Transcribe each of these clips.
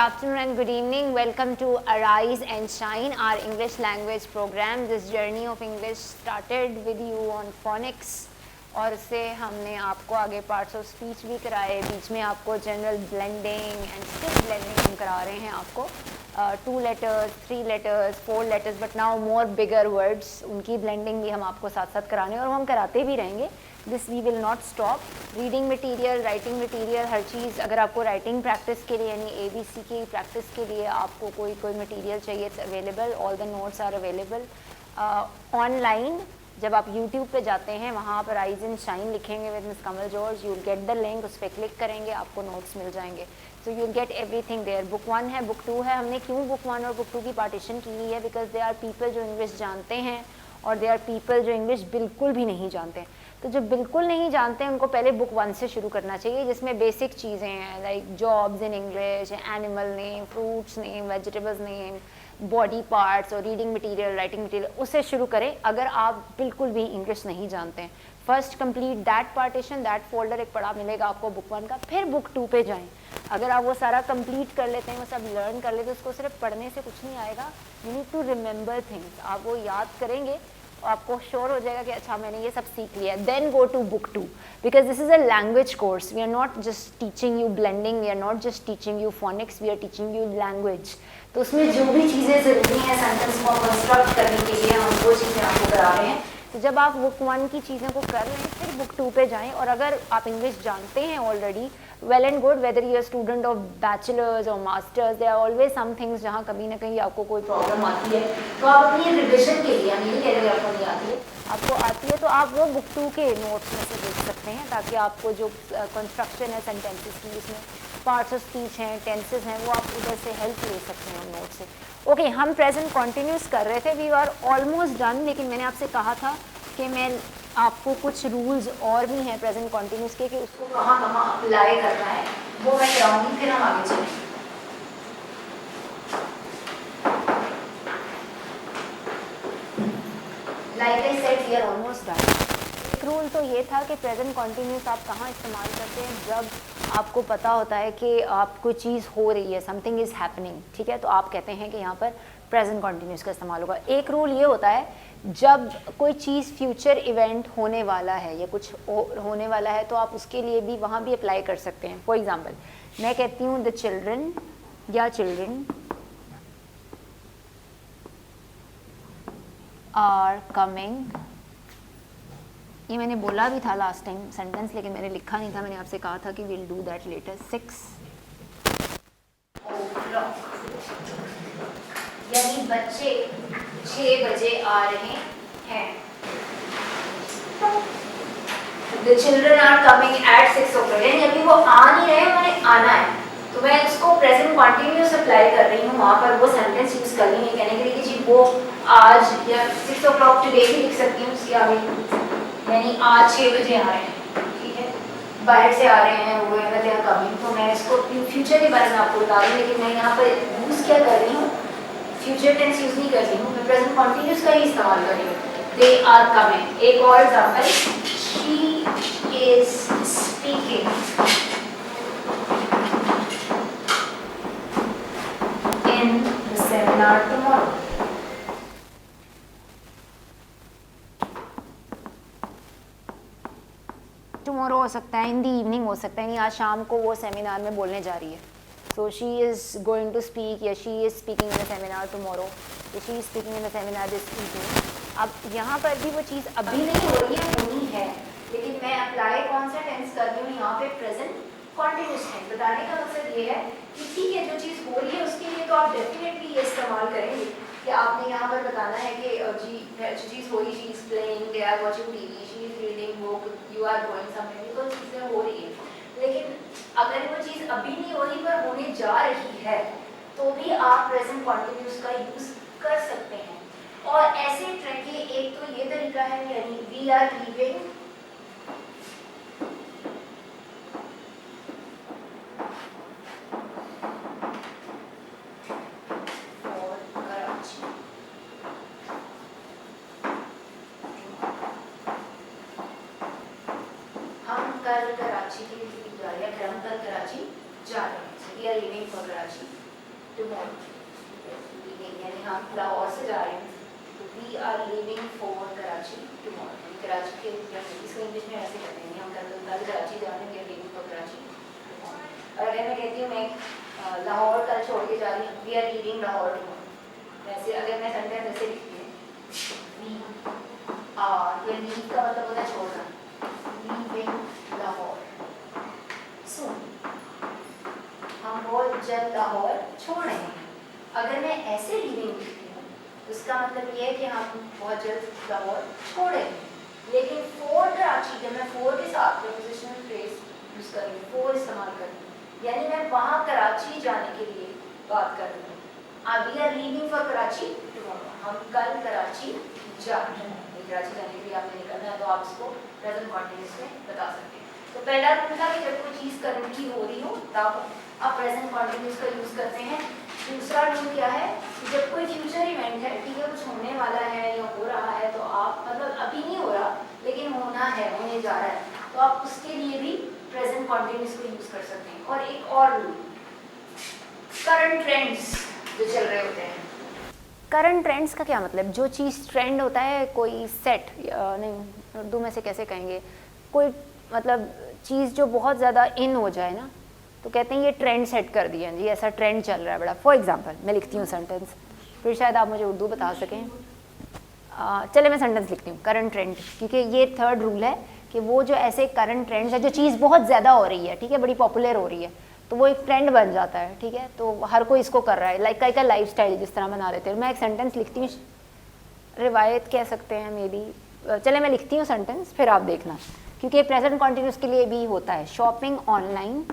afternoon and good evening. Welcome to Arise and Shine, our English language program. This journey of English started with you on phonics और उससे हमने आपको आगे parts of speech भी कराए, बीच में आपको general blending and still blending हम करा रहे हैं आपको 2 letters, 3 letters, 4 letters, but now more bigger words, उनकी ब्लेंडिंग भी हम आपको साथ साथ कराने और हम कराते भी रहेंगे. This we will not stop. Reading material, writing material, हर चीज़. अगर आपको राइटिंग प्रैक्टिस के लिए यानी ABC की प्रैक्टिस के लिए आपको कोई मटीरियल चाहिए, it's available. All the notes are available online. जब आप YouTube पे जाते हैं वहाँ पर राइज एंड शाइन लिखेंगे with miss Kamal George, you will get the link, उस पर क्लिक करेंगे आपको नोट्स मिल जाएंगे. So you will get everything there. Book 1 है, बुक 2 है. हमने क्यों बुक 1 और बुक 2 की पार्टीशन की हुई है? बिकॉज दे आर पीपल जो इंग्लिश जानते हैं और दे आर पीपल जो इंग्लिश बिल्कुल भी नहीं जानते. तो जो बिल्कुल नहीं जानते हैं उनको पहले बुक 1 से शुरू करना चाहिए, जिसमें बेसिक चीज़ें हैं like jobs in English, animal name, fruits name, vegetables name, body parts और रीडिंग मटीरियल, राइटिंग मटीरियल. उससे शुरू करें अगर आप बिल्कुल भी इंग्लिश नहीं जानते हैं. First complete that partition, that folder एक पढ़ा मिलेगा आपको बुक 1 का. फिर बुक 2 पे जाएं. अगर आप वो सारा कंप्लीट कर लेते हैं, वो सब लर्न कर लेते हैं, उसको सिर्फ पढ़ने से कुछ नहीं आएगा. You need to remember things. आप वो याद करेंगे, आपको श्योर हो जाएगा कि अच्छा मैंने ये सब सीख लिया. Then go to book 2 because this is a language course. We are not just teaching you blending, we are not just teaching you phonics, we are teaching you language. तो उसमें जो भी चीज़ें ज़रूरी हैं सेंटेंस को कंस्ट्रक्ट करने के लिए, हम वो चीज़ें आपको करा रहे हैं. तो जब आप बुक 1 की चीज़ों को कर लें फिर बुक 2 पे जाएं. और अगर आप इंग्लिश जानते हैं already, well and good. Whether you are student of bachelors और masters, there are always some things जहाँ कभी ना कहीं आपको कोई प्रॉब्लम आती है. तो आप अपनी रिविजन के लिए, हम ये कह रहे हैं आपको नहीं आती है, आपको आती है, तो आप वो बुक 2 के नोट्स में से देख सकते हैं, ताकि आपको जो कंस्ट्रक्शन है सेंटेंसेस की, उसमें पार्ट्स ऑफ स्पीच हैं, टेंसेस हैं, वो आप उधर से हेल्प ले सकते हैं नोट से. ओके, हम प्रेजेंट कॉन्टिन्यूस कर रहे थे. We are almost done. लेकिन मैंने आपसे कहा था कि मैं आपको कुछ रूल्स और भी हैं प्रेजेंट कॉन्टिन्यूस के, कि उसको कहाँ कहाँ अप्लाई करना है, वो मैं कराऊंगी. फिर हम आगे चलें. Like I said, we are almost done. एक रूल तो ये था कि प्रेजेंट कॉन्टिन्यूस आप कहाँ इस्तेमाल करते हैं? जब आपको पता होता है कि आप कोई चीज़ हो रही है, समथिंग इज़ हैपनिंग, ठीक है, तो आप कहते हैं कि यहाँ पर प्रेजेंट कॉन्टिन्यूस का इस्तेमाल होगा. एक रूल ये होता है जब कोई चीज़ फ्यूचर इवेंट होने वाला है या कुछ होने वाला है, तो आप उसके लिए भी वहाँ भी अप्लाई कर सकते हैं. फॉर एग्जाम्पल, मैं कहती हूँ द चिल्ड्रन या चिल्ड्रन आर कमिंग. ये मैंने बोला भी था लास्ट टाइम सेंटेंस, लेकिन मैंने लिखा नहीं था. मैंने आपसे कहा था कि will do that letter. 6 o'clock, यानी बच्चे 6 बजे आ रहे हैं. The children are coming at 6 o'clock, यानी अभी वो आ नहीं रहे, उन्हें आना है. तो मैं उसको प्रेजेंट कॉन्टिन्यूस अप्लाई कर रही हूँ. वहाँ पर वो सेंटेंस यूज़ कर रही है कहने के लिए कि जी वो आज, या 6 o'clock टुडे भी लिख सकती हूँ उसके आगे, यानी आज 6 बजे आ रहे हैं, ठीक है, बाहर से आ रहे हैं वो, दे आर कमिंग. तो मैं इसको फ्यूचर के बारे में आपको बता रही हूँ, लेकिन मैं यहाँ पर यूज़ क्या कर रही हूँ, फ्यूचर टेंस यूज़ नहीं कर रही हूँ, मैं प्रेजेंट कॉन्टिन्यूस का ही इस्तेमाल कर रही हूँ. They are coming. एक और example, she is speaking in the seminar tomorrow. Tomorrow हो सकता है, इन द इवनिंग हो सकता है, यानी आज शाम को वो सेमिनार में बोलने जा रही है. So she is going to speak, या she is speaking in the seminar tomorrow, या she is speaking in the seminar this evening. अब यहाँ पर भी वो चीज़ अभी नहीं हो रही है, होनी है, लेकिन मैं अप्लाई कौन सा टेंस कर रही हूँ यहाँ पे? Present continuous tense. बताने का मकसद ये है कि ठीक है, जो चीज़ हो रही है उसके लिए तो आप डेफिनेटली ये इस्तेमाल करेंगे कि आपने यहाँ पर बताना है कि जी जो चीज़ हो रही, she is playing, they are watching TV, she is reading book, you are going somewhere, तो चीज़ें हो रही है. लेकिन अगर वो चीज़ अभी नहीं हो रही पर होने जा रही है, तो भी आप प्रेजेंट कॉन्टिन्यूस का यूज़ कर सकते हैं. और ऐसे ट्रिक, एक तो ये तरीका है, यानी we are leaving for Karachi. हम कल कराची के लिए जा रहे हैं, हम कल कराची जा रहे हैं. We are leaving for Karachi. Tomorrow, यानी हम लाहौर से जा रहे हैं, तो we are leaving for Karachi tomorrow, Karachi के इसको इंग्लिश में ऐसे कहते हैं, हम कल कराची जा रहे हैं, we are leaving for Karachi tomorrow. और अगर मैं कहती हूँ मैं लाहौर कल छोड़ के जा रही हूँ, we are leaving Lahore tomorrow, वैसे अगर मैं सेंटेंस ऐसे लिखती हूँ, वी आर, ये लीव का मतलब होता है छोड़ना, लीविंग लाहौर सून, हम बहुत जल्द लाहौर छोड़ रहे हैं। अगर मैं ऐसे लीविंग लिखती हूँ, उसका मतलब ये है कि हम बहुत जल्द लाहौर छोड़ रहे हैं। लेकिन फॉर कराची, जब मैं फॉर के साथ प्रीपोजिशनल फ्रेज यूज़ करूँगी, फॉर इस्तेमाल करूँगी, यानी मैं वहाँ कराची जाने के लिए बात कर रही हूँ। We are leaving for Karachi tomorrow, हम कल कराची जा रहे हैं। कराची जाने के लिए आपने निकलना है, तो आप इसको प्रेजेंट कॉन्टिन्यूस में बता सकते हैं। तो पहला रूल था कि जब कोई चीज़ करंटली हो रही हो तब आप प्रेजेंट कॉन्टिन्यूस का यूज़ करते हैं। दूसरा रूल क्या है कि जब कोई फ्यूचर इवेंट है, ठीक है, कुछ होने वाला है या हो रहा है, तो आप मतलब अभी नहीं हो रहा लेकिन होना है, होने जा रहा है, तो आप उसके लिए भी प्रेजेंट कॉन्टिन्यूस को यूज़ कर सकते हैं। और एक और रूल, करंट ट्रेंड्स जो चल रहे होते हैं। करंट ट्रेंड्स का क्या मतलब, जो चीज़ ट्रेंड होता है, कोई सेट, नहीं उर्दू में से कैसे कहेंगे, कोई मतलब चीज़ जो बहुत ज़्यादा इन हो जाए ना, तो कहते हैं ये ट्रेंड सेट कर दिया जी, ऐसा ट्रेंड चल रहा है बड़ा। फॉर एग्जांपल मैं लिखती हूँ सेंटेंस, फिर शायद आप मुझे उर्दू बता सकें। चले मैं सेंटेंस लिखती हूँ, करंट ट्रेंड, क्योंकि ये थर्ड रूल है कि वो जो ऐसे करंट ट्रेंड्स है, जो चीज़ बहुत ज़्यादा हो रही है, ठीक है, बड़ी पॉपुलर हो रही है, तो वो एक ट्रेंड बन जाता है, ठीक है, तो हर कोई इसको कर रहा है, लाइक का लाइफ स्टाइल जिस तरह बना लेते हैं। मैं एक सेंटेंस लिखती हूँ, रिवायत कह सकते हैं मे बी, चले मैं लिखती हूँ सेंटेंस, फिर आप देखना, क्योंकि प्रेजेंट कॉन्टिन्यूस के लिए भी होता है। Shopping online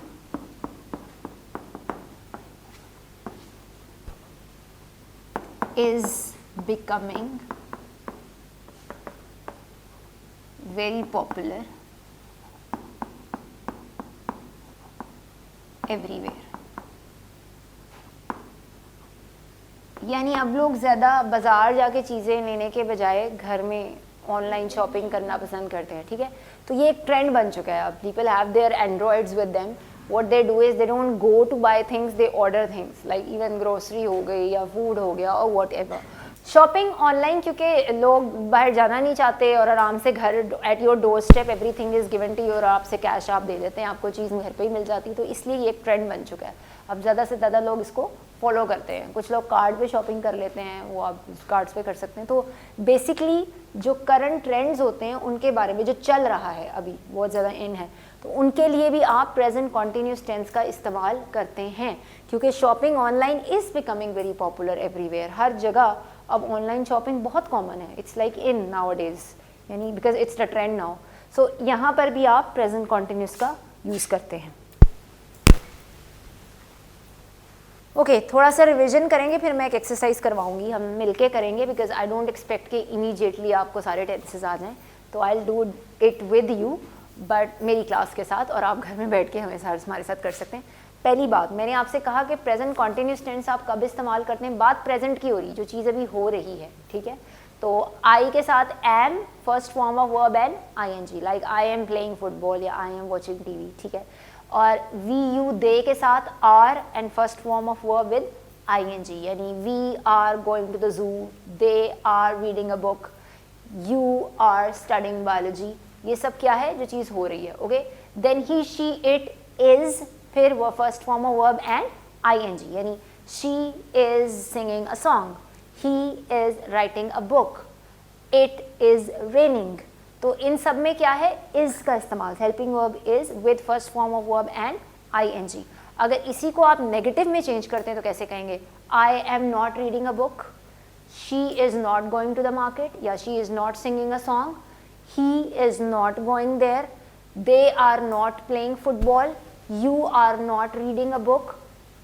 is becoming very popular everywhere, यानी अब लोग ज़्यादा बाज़ार जाके चीज़ें लेने के बजाय घर में ऑनलाइन शॉपिंग करना पसंद करते हैं, ठीक है, तो ये एक ट्रेंड बन चुका है। अब people have their androids with them, what they do is they don't go to buy things, they order things, like even grocery हो गई या food हो गया और whatever। शॉपिंग ऑनलाइन, क्योंकि लोग बाहर जाना नहीं चाहते और आराम से घर at your doorstep everything is given to your, आपसे कैश आप दे देते हैं, आपको चीज़ घर पे ही मिल जाती है, तो इसलिए ये एक ट्रेंड बन चुका है। अब ज़्यादा से ज़्यादा लोग इसको फॉलो करते हैं। कुछ लोग कार्ड पे शॉपिंग कर लेते हैं, वो आप कार्ड्स पे कर सकते हैं। तो बेसिकली जो करंट ट्रेंड्स होते हैं उनके बारे में, जो चल रहा है अभी बहुत ज़्यादा इन है, तो उनके लिए भी आप प्रेजेंट कॉन्टिन्यूस टेंस का इस्तेमाल करते हैं, क्योंकि shopping online is becoming very popular everywhere. हर जगह अब ऑनलाइन शॉपिंग बहुत कॉमन है, it's like in nowadays, यानी because it's the trend now. So यहाँ पर भी आप प्रेजेंट कॉन्टिन्यूस का यूज़ करते हैं। ओके, थोड़ा सा रिविजन करेंगे, फिर मैं एक एक्सरसाइज करवाऊंगी, हम मिलके करेंगे, बिकॉज आई डोंट एक्सपेक्ट कि इमीडिएटली आपको सारे टेंसेस आ जाएं, तो I will do it with you, but मेरी क्लास के साथ, और आप घर में बैठ के हमारे साथ कर सकते हैं। पहली बात, मैंने आपसे कहा कि प्रेजेंट कॉन्टिन्यूस टेंस आप कब इस्तेमाल करते हैं, बात प्रेजेंट की हो रही, जो चीज़ अभी हो रही है, ठीक है। तो आई के साथ am first form of verb and ING, like I am playing football या आई एम वॉचिंग TV, ठीक है। और वी यू दे के साथ are and first form of verb with ING, यानी we are going to the zoo, they are reading a book, you are studying biology, ये सब क्या है, जो चीज़ हो रही है, okay. Then he she it is, फिर वो first form of verb and ING, यानी she is singing a song, he is writing a book, it is raining. तो इन सब में क्या है, इज़ का इस्तेमाल, helping verb is with first form of verb and ING। अगर इसी को आप नेगेटिव में चेंज करते हैं तो कैसे कहेंगे, I am not reading a book, she is not going to the market, या she is not singing a song, he is not going there, they are not playing football, you are not reading a book,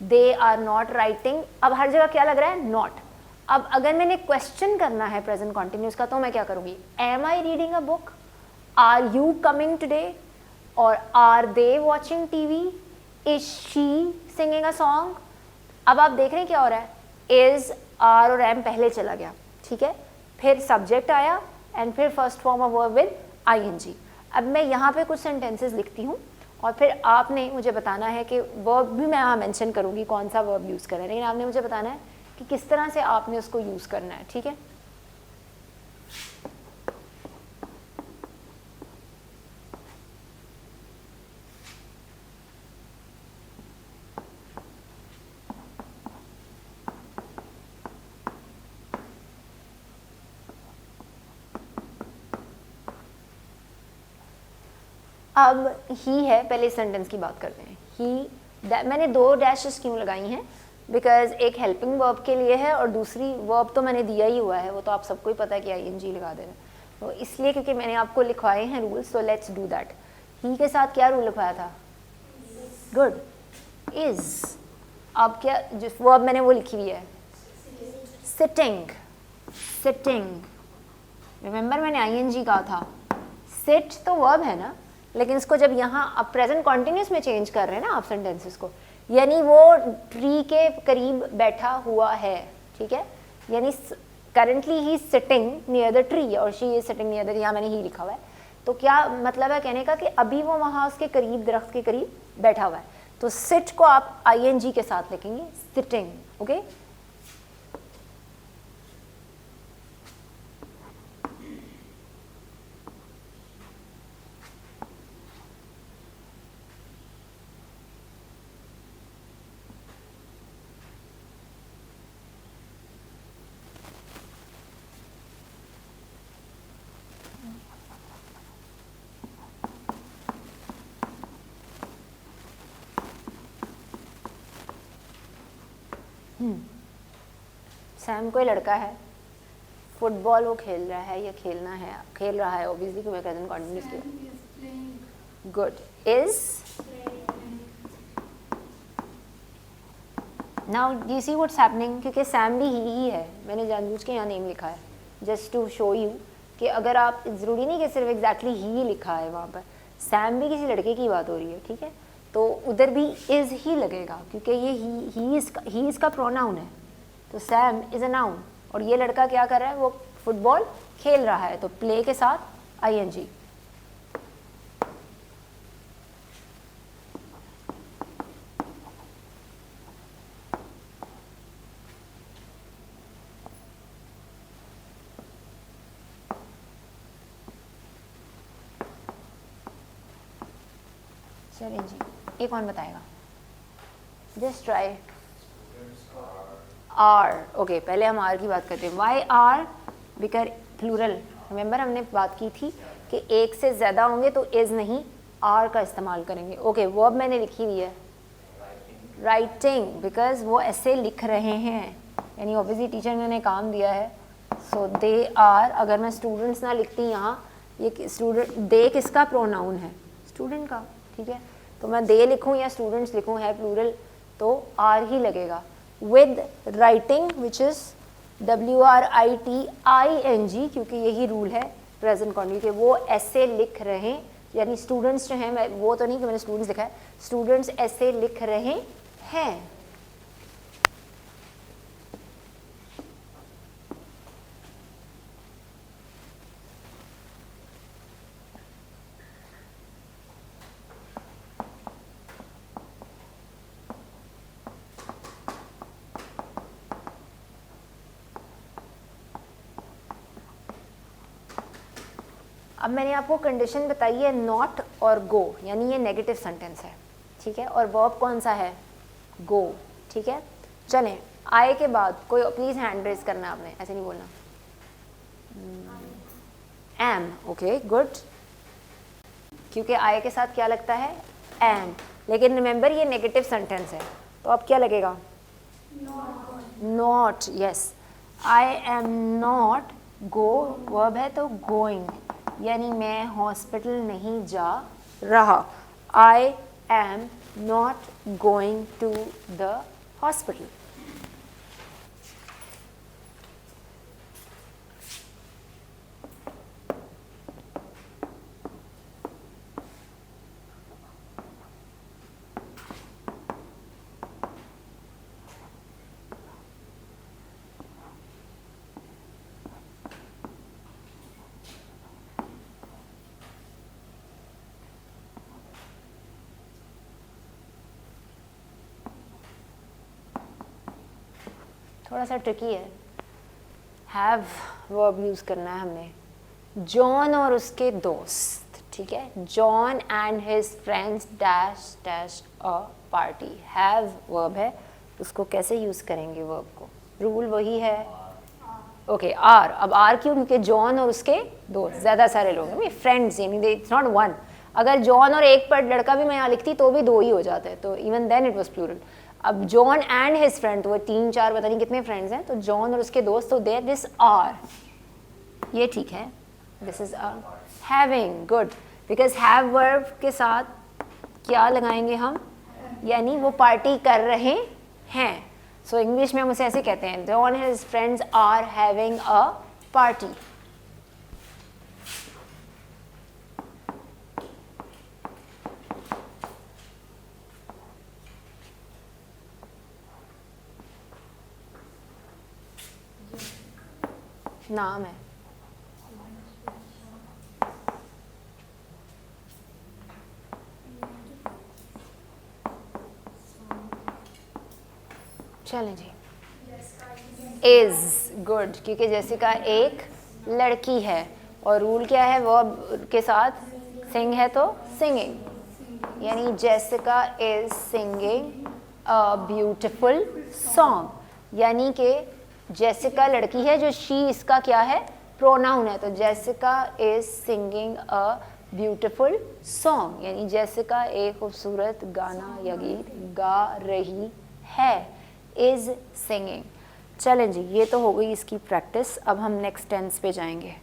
they are not writing। अब हर जगह क्या लग रहा है, not। अब अगर मैंने क्वेश्चन करना है प्रेजेंट कॉन्टिन्यूस का, तो मैं क्या करूँगी, am I reading a book, are you coming today, और are they watching TV, is she singing a song। अब आप देख रहे हैं क्या हो रहा है, is, are और am पहले चला गया, ठीक है, फिर सब्जेक्ट आया एंड फिर first form of verb with ING। अब मैं यहाँ पे कुछ सेंटेंसेस लिखती हूँ और फिर आपने मुझे बताना है कि वर्ब भी मैं यहाँ मेंशन करूँगी कौन सा वर्ब यूज़ करना है, लेकिन आपने मुझे बताना है कि किस तरह से आपने उसको यूज़ करना है, ठीक है। अब ही है, पहले सेंटेंस की बात करते हैं। ही, मैंने 2 डैशेस क्यों लगाई हैं, बिकॉज एक हेल्पिंग वर्ब के लिए है और दूसरी वर्ब तो मैंने दिया ही हुआ है, वो तो आप सबको ही पता है कि ING लगा देना, तो इसलिए क्योंकि मैंने आपको लिखवाए हैं rules, so let's do that. He के साथ क्या रूल लिखवाया था? Good, is. अब क्या जिस वर्ब मैंने वो लिखी हुई है, सिटिंग, सिटिंग। रिमेंबर मैंने ING कहा था, सिट तो वर्ब है ना, लेकिन इसको जब यहाँ अब प्रेजेंट कॉन्टिन्यूस में चेंज कर रहे हैं ना आप सेंटेंसेस को, यानी वो ट्री के करीब बैठा हुआ है, ठीक है, यानी currently he sitting near the tree और she is sitting near the, यहाँ मैंने ही लिखा हुआ है, तो क्या मतलब है कहने का कि अभी वो वहाँ उसके करीब, दरख्त के करीब बैठा हुआ है, तो सिट को आप ING के साथ लिखेंगे, सिटिंग, ओके। सैम कोई लड़का है, फुटबॉल वो खेल रहा है या खेलना है, खेल रहा है ऑब्वियसली कि मैं प्रेजेंट कॉन्टिन्यूस की। Good, is. Now you see what's happening, क्योंकि सैम भी ही है, मैंने जानबूझ के यहाँ नेम लिखा है जस्ट टू शो यू कि अगर आप, ज़रूरी नहीं कि सिर्फ एग्जैक्टली ही लिखा है वहाँ पर, सैम भी किसी लड़के की बात हो रही है, ठीक है, तो उधर भी इज़ ही लगेगा क्योंकि ये ही इसका प्रोनाउन है, तो सैम इज़ अ नाउन और ये लड़का क्या कर रहा है, वो फुटबॉल खेल रहा है, तो प्ले के साथ ING। चलिए जी, एक कौन बताएगा? Just try. आर, ओके, पहले हम आर की बात करते हैं। Why are? Because plural, remember हमने बात की थी कि एक से ज़्यादा होंगे तो इज़ नहीं, आर का इस्तेमाल करेंगे। ओके, वर्ब मैंने लिखी हुई है राइटिंग, बिकॉज वो ऐसे लिख रहे हैं, यानी ऑब्वियसली टीचर ने उन्हें काम दिया है, सो दे आर। अगर मैं स्टूडेंट्स ना लिखती यहाँ, ये स्टूडेंट, दे किसका प्रोनाउन है? स्टूडेंट का, ठीक है, तो मैं दे लिखूँ या स्टूडेंट्स लिखूँ, है प्लूरल, तो आर ही लगेगा। With writing which is WRITING, क्योंकि यही रूल है प्रेजेंट कॉन्टिन्यूस के, वो ऐसे लिख रहे हैं, यानी स्टूडेंट्स जो हैं, मैं वो तो नहीं कि मैंने स्टूडेंट्स लिखा है, स्टूडेंट्स ऐसे लिख रहे हैं। अब मैंने आपको कंडीशन बताई है नॉट और गो, यानी ये नेगेटिव सेंटेंस है, ठीक है, और वर्ब कौन सा है? गो, ठीक है। चलें, आए के बाद कोई प्लीज़ हैंड रेज करना, आपने ऐसे नहीं बोलना। एम, ओके गुड, क्योंकि आए के साथ क्या लगता है? एम, लेकिन रिमेंबर ये नेगेटिव सेंटेंस है, तो अब क्या लगेगा? Not, yes. I am not, go verb है तो गोइंग, यानी मैं हॉस्पिटल नहीं जा रहा। I am not going to the hospital. थोड़ा सा ट्रिकी है। हैव वर्ब यूज़ करना है हमने। जॉन और उसके दोस्त, ठीक है, John and his friends dash dash a party. Have verb है, उसको कैसे यूज़ करेंगे वर्ब को? रूल वही है, ओके आर। अब आर क्यों? क्योंकि जॉन और उसके दोस्त, ज़्यादा सारे लोग हैं, फ्रेंड्स, यानी इट्स नॉट वन। अगर जॉन और एक पर लड़का भी मैं यहाँ लिखती तो भी दो ही हो जाते हैं, तो even then it was plural. अब जॉन एंड हिज फ्रेंड, तो वो 3 4 पता नहीं कितने फ्रेंड्स हैं, तो जॉन और उसके दोस्त, तो देयर दिस आर, ये ठीक है, this is a having, good, because have verb के साथ क्या लगाएंगे हम, यानी वो पार्टी कर रहे हैं। सो इंग्लिश में हम उसे ऐसे कहते हैं, John and his friends are having a party. नाम है, चलें जी। इज, गुड, क्योंकि जेसिका एक लड़की है और रूल क्या है, वर्ब के साथ सिंग है तो सिंगिंग, यानी Jessica is singing a beautiful song, यानी कि जेसिका लड़की है, जो शी इसका क्या है, प्रोनाउन है, तो Jessica is singing a beautiful song, यानी जेसिका एक खूबसूरत गाना या गीत गा रही है, इज सिंगिंग। चलें जी, ये तो हो गई इसकी प्रैक्टिस। अब हम नेक्स्ट टेंस पे जाएंगे।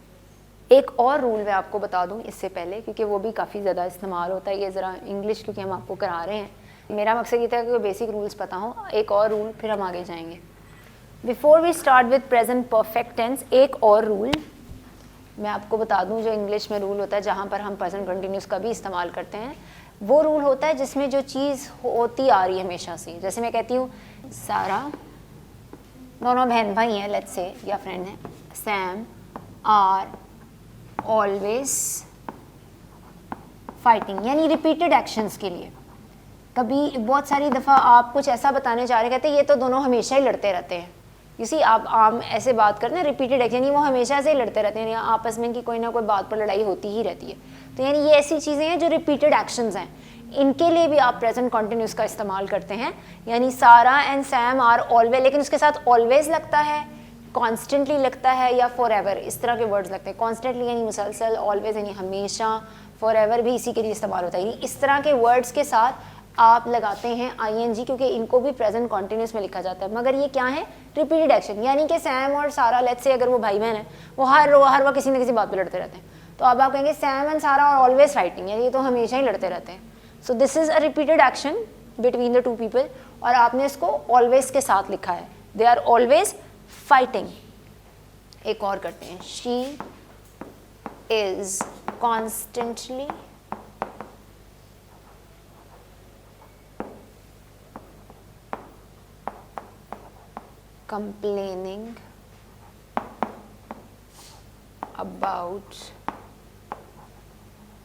एक और रूल मैं आपको बता दूं इससे पहले, क्योंकि वो भी काफ़ी ज़्यादा इस्तेमाल होता है, ये ज़रा इंग्लिश क्योंकि हम आपको करा रहे हैं, मेरा मकसद ये था कि बेसिक रूल्स पता हों। एक और रूल, फिर हम आगे जाएंगे। Before we start with present perfect tense, एक और रूल मैं आपको बता दूं जो इंग्लिश में रूल होता है, जहाँ पर हम प्रेजेंट कंटिन्यूस का भी इस्तेमाल करते हैं। वो रूल होता है जिसमें जो चीज़ होती आ रही है हमेशा से, जैसे मैं कहती हूँ सारा, दोनों बहन भाई हैं लेट्स से, या फ्रेंड हैं, सैम आर ऑलवेज फाइटिंग, यानी रिपीटेड एक्शंस के लिए। कभी बहुत सारी दफ़ा आप कुछ ऐसा बताने जा रहे, कहते हैं ये तो दोनों हमेशा ही लड़ते रहते हैं। इसी आप आम ऐसे बात करते हैं रिपीटेड एक्शन, यानी वो हमेशा से ही लड़ते रहते हैं, यानी आपस में इनकी कोई ना कोई बात पर लड़ाई होती ही रहती है। तो यानी ये ऐसी चीज़ें हैं जो रिपीटेड एक्शंस हैं, इनके लिए भी आप प्रेजेंट कॉन्टिन्यूस का इस्तेमाल करते हैं। यानी सारा एंड सैम आर ऑलवेज, लेकिन उसके साथ ऑलवेज लगता है, कॉन्स्टेंटली लगता है, या फॉर एवर, इस तरह के वर्ड्स लगते हैं। कॉन्स्टेंटली यानी मुसलसल, ऑलवेज यानी हमेशा, फॉर एवर भी इसी के लिए इस्तेमाल होता है। यानी इस तरह के वर्ड्स के साथ आप लगाते हैं ING, क्योंकि इनको भी प्रेजेंट कॉन्टिन्यूस में लिखा जाता है, मगर ये क्या है, रिपीटेड एक्शन। यानी कि सैम और सारा, लेट्स से अगर वो भाई बहन है, वो हर वक्त किसी न किसी बात पे लड़ते रहते हैं, तो अब आप कहेंगे सैम एंड सारा आर ऑलवेज फाइटिंग, यानी ये तो हमेशा ही लड़ते रहते हैं। So this is a repeated action between the two people, और आपने इसको ऑलवेज के साथ लिखा है, दे आर ऑलवेज फाइटिंग। एक और करते हैं, she is constantly complaining about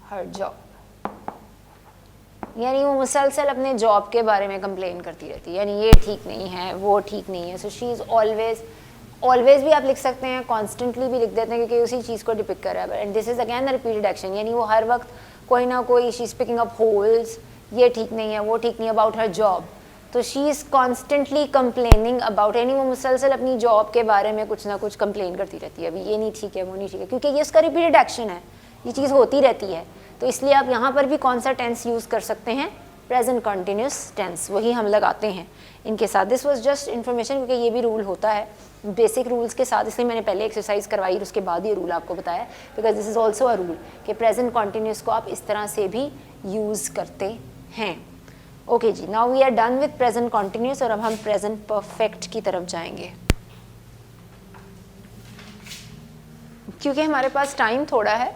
her job, यानी वो मुसलसल अपने जॉब के बारे में कंप्लेन करती रहती है, यानी ये ठीक नहीं है, वो ठीक नहीं है। So she is always, always भी आप लिख सकते हैं, कॉन्स्टेंटली भी लिख देते हैं, क्योंकि उसी चीज़ को डिपिक्ट कर रहा है। And this is again the repeated action, यानी वो हर वक्त कोई ना कोई, she is picking up holes, ये ठीक नहीं है, वो ठीक नहीं है, अबाउट हर जॉब। तो she is constantly complaining about, यानी वो मुसलसल अपनी जॉब के बारे में कुछ ना कुछ कंप्लेन करती रहती है, अभी ये नहीं ठीक है, वो नहीं ठीक है, क्योंकि ये उसका रिपीटेड एक्शन है, ये चीज़ होती रहती है। तो इसलिए आप यहाँ पर भी कौन सा टेंस यूज़ कर सकते हैं, प्रेजेंट कंटिन्यूस टेंस, वही हम लगाते हैं इनके साथ। दिस वाज जस्ट इन्फॉर्मेशन, क्योंकि ये भी रूल होता है बेसिक रूल्स के साथ, इसलिए मैंने पहले एक्सरसाइज करवाई और उसके बाद ये रूल आपको बताया, because this is also a rule कि प्रेजेंट कंटिन्यूस को आप इस तरह से भी यूज़ करते हैं। ओके जी, now we are done with present continuous, और अब हम प्रेजेंट परफेक्ट की तरफ जाएंगे। क्योंकि हमारे पास टाइम थोड़ा है,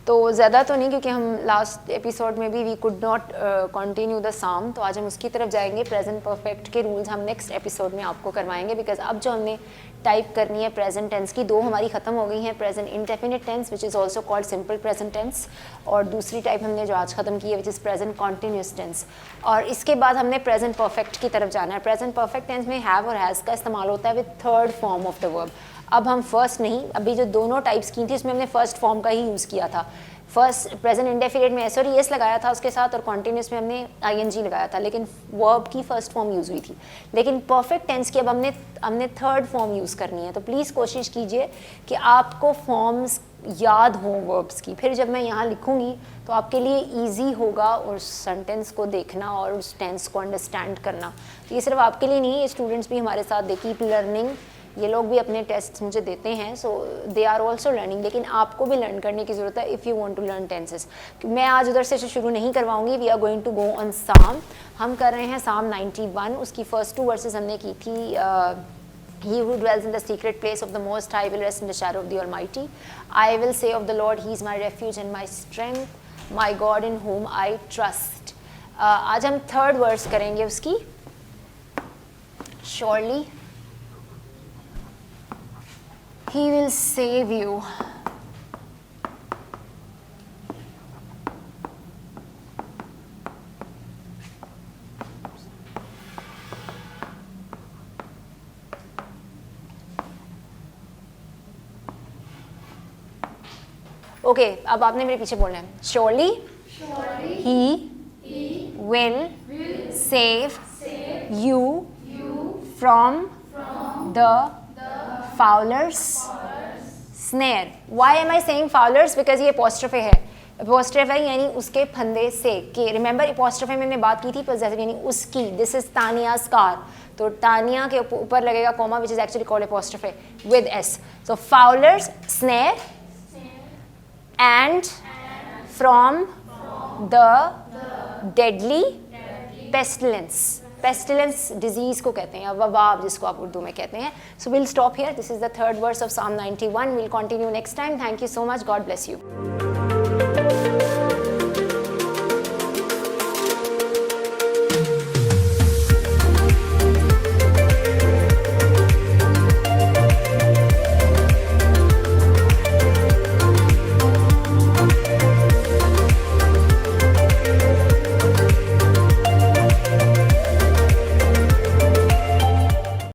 तो ज़्यादा तो नहीं, क्योंकि हम लास्ट एपिसोड में भी we could not continue the psalm, तो आज हम उसकी तरफ जाएंगे। प्रेजेंट परफेक्ट के रूल्स हम नेक्स्ट एपिसोड में आपको करवाएंगे, बिकॉज अब जो हमने टाइप करनी है प्रेजेंट टेंस की, दो हमारी ख़त्म हो गई हैं, present indefinite tense which is also called simple present tense, और दूसरी टाइप हमने जो आज ख़त्म की है which is present continuous tense. और इसके बाद हमने प्रेजेंट परफेक्ट की तरफ जाना है। प्रेजेंट परफेक्ट टेंस में हैव और हैज़ का इस्तेमाल होता है with third form of the verb. अब हम फर्स्ट नहीं, अभी जो दोनों टाइप्स की थी उसमें हमने फर्स्ट फॉर्म का ही यूज़ किया था। फर्स्ट प्रेजेंट इंडेफिनिट में एस और एस लगाया था उसके साथ, और कॉन्टीन्यूस में हमने आईएनजी लगाया था, लेकिन वर्ब की फर्स्ट फॉर्म यूज़ हुई थी। लेकिन परफेक्ट टेंस की अब हमने थर्ड फॉर्म यूज़ करनी है। तो प्लीज़ कोशिश कीजिए कि आपको फॉर्म्स याद हों वर्ब्स की, फिर जब मैं यहाँ लिखूँगी तो आपके लिए ईजी होगा उस सेंटेंस को देखना और उस टेंस को अंडरस्टैंड करना। तो ये सिर्फ आपके लिए नहीं, ये स्टूडेंट्स भी हमारे साथ दे कीप लर्निंग, ये लोग भी अपने टेस्ट मुझे देते हैं, so they are also learning, लेकिन आपको भी लर्न करने की ज़रूरत है if you want to learn tenses. मैं आज उधर से शुरू नहीं करवाऊंगी, we are going to go on some. हम कर रहे हैं साम 91, उसकी फर्स्ट 2 वर्सेस हमने की थी। He who dwells in the secret place of the Most High will rest in the shadow of the Almighty. I will say of the Lord, He is my refuge and my strength, my God in whom I trust. आज हम third verse करेंगे उसकी। Surely He will save you. Okay अब आपने मेरे पीछे बोलना है। Surely He will save you from the fowler's snare. Why am I saying fowlers? Because ये apostrophe है। apostrophe यानी उसके फंदे से, कि रिमेंबर apostrophe में हमने बात की थी, possessive यानी उसकी। दिस इज तानिया's car, तो तानिया के ऊपर लगेगा comma which is actually called apostrophe with s. So fowler's snare and from the deadly pestilence. Pestilence disease को कहते हैं, वबाब जिसको आप उर्दू में कहते हैं. So will stop here. This is the third verse of psalm 91. Will continue next time. Thank you so much. God bless you.